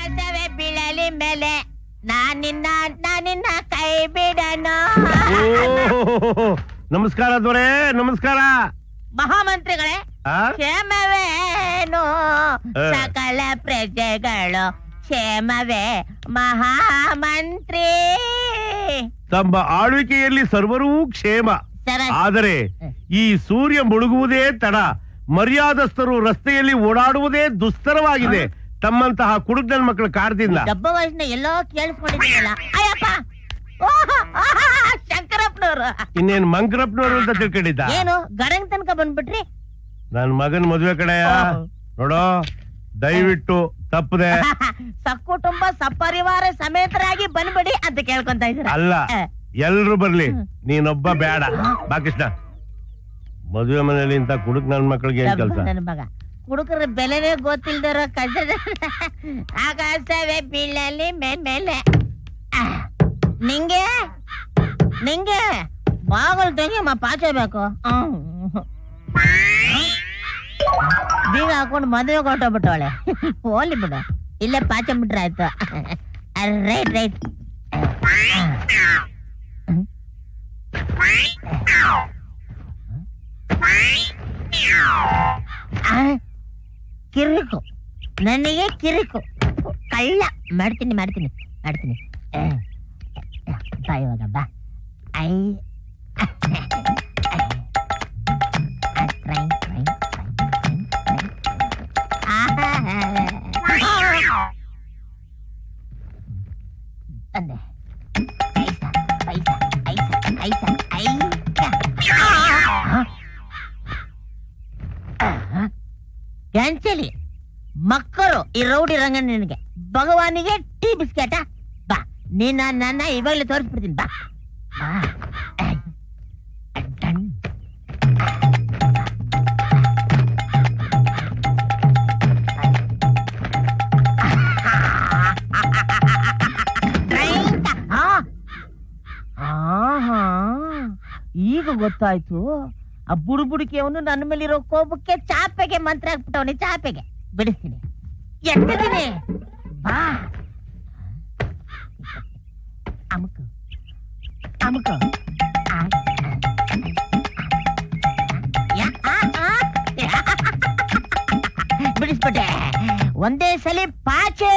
ಆಕಾಶವೇ ಬೀಳಲಿ ಮೇಲೆ ನಾನಿನ್ನ ಕೈ ಬಿಡನು. ನಮಸ್ಕಾರ ದೊರೆ, ನಮಸ್ಕಾರ. ಮಹಾಮಂತ್ರಿಗಳೇ, ಕ್ಷೇಮವೇನು ಸಕಲ ಪ್ರಜೆಗಳು ಕ್ಷೇಮವೇ ಮಹಾಮಂತ್ರಿ. ತಮ್ಮ ಆಳ್ವಿಕೆಯಲ್ಲಿ ಸರ್ವರೂ ಕ್ಷೇಮ. ಆದರೆ ಈ ಸೂರ್ಯ ಮುಳುಗುವುದೇ ತಡ, ಮರ್ಯಾದಸ್ಥರು ರಸ್ತೆಯಲ್ಲಿ ಓಡಾಡುವುದೇ ದುಸ್ತರವಾಗಿದೆ ತಮ್ಮಂತಹ ಕುಡುಕ್ ನನ್ನ ಮಕ್ಕಳ ಕಾಡ್ದಿಂದ. ಡಬ್ಬ ವಯಸ್ಸಿನ ಎಲ್ಲೋ ಕೇಳಿಸ್ಕೊಂಡಿದ್ದೀರಲ್ಲ. ಅಯ್ಯಪ್ಪ, ಶಂಕರಪ್ಪನವರು. ಇನ್ನೇನು ಮಂಕರಪ್ಪನವರು ಅಂತ ತಿಳ್ಕೊಂಡಿದ್ದ. ಏನು ಗಡಂಗ್ ತನಕ ಬಂದ್ಬಿಟ್ರಿ? ನನ್ ಮಗನ್ ಮದುವೆ ಕಡೆಯ ನೋಡೋ, ದಯವಿಟ್ಟು ತಪ್ಪದೆ ಸಕ್ಕುಟುಂಬ ಸಪರಿವಾರ ಸಮೇತರಾಗಿ ಬಂದ್ಬಿಡಿ ಅಂತ ಕೇಳ್ಕೊಂತ ಇದ್ದೀರ. ಅಲ್ಲ, ಎಲ್ರು ಬರ್ಲಿ, ನೀನೊಬ್ಬ ಬೇಡ. ಬಾ ಕೃಷ್ಣ. ಮದುವೆ ಮನೆಯಲ್ಲಿ ಇಂತ ಕುಡುಕ್ ನನ್ ಮಕ್ಕಳಿಗೆ ಏನ್ ಕೆಲಸ? ನನ್ನ ಮಗ ಕುಡುಕರ ಬೆಲೆನೇ ಗೊತ್ತಿಲ್ದಿರೋ ಕಜದ. ಆಕಾಶವೇ ಬೀಳಲಿ ಮೇಲೆ ನಿಂಗೆ ಬಾಗಲ್ ತೆಗಿಯಮ್ಮ, ಪಾಚೆ ಬೇಕು. ಬೀಗ ಹಾಕೊಂಡು ಮದುವೆ ಕೊಟ್ಟೋಗ್ಬಿಟ್ಟವಳೆ. ಹೋಲಿ ಬಿಡು, ಇಲ್ಲೇ ಪಾಚೆ ಬಿಟ್ರೆ ಆಯ್ತು. ರೈಟ್ ಕಿರಿಕು, ನನಗೆ ಕಿರಿಕು ಕಳ್ಳ. ಮಾಡ್ತೀನಿ ಬಾ ಇವಾಗ ಬಾ. ಕ್ಯಾನ್ಸಲಿ ಮಕ್ಕಳು ಈ ರೌಡಿ ರಂಗಣ್ಣ. ನಿನಗೆ ಭಗವಾನಿಗೆ ಟೀ ಬಿಸ್ಕೆಟ. ಬಾ, ನೀನ್ ನನ್ನ ಇವಾಗಲೇ ತೋರಿಸ್ಬಿಡ್ತೀನಿ. ಬಾ ಈಗ ಗೊತ್ತಾಯ್ತು. ಆ ಬುಡುಬುಡಿಕೆಯವನು ನನ್ನ ಮೇಲಿರೋ ಕೋಪಕ್ಕೆ ಚಾಪೆಗೆ ಮಂತ್ರ ಹಾಕ್ಬಿಟ್ಟವನಿ. ಚಾಪೆಗೆ ಬಿಡಿಸ್ತೀನಿ, ಎತ್ತಿದ್ದೀನಿ. ಬಾ, ಅಮುಕು ಬಿಡಿಸ್ಬಿಟ್ಟೆ ಒಂದೇ ಸಲಿ. ಪಾಚೆ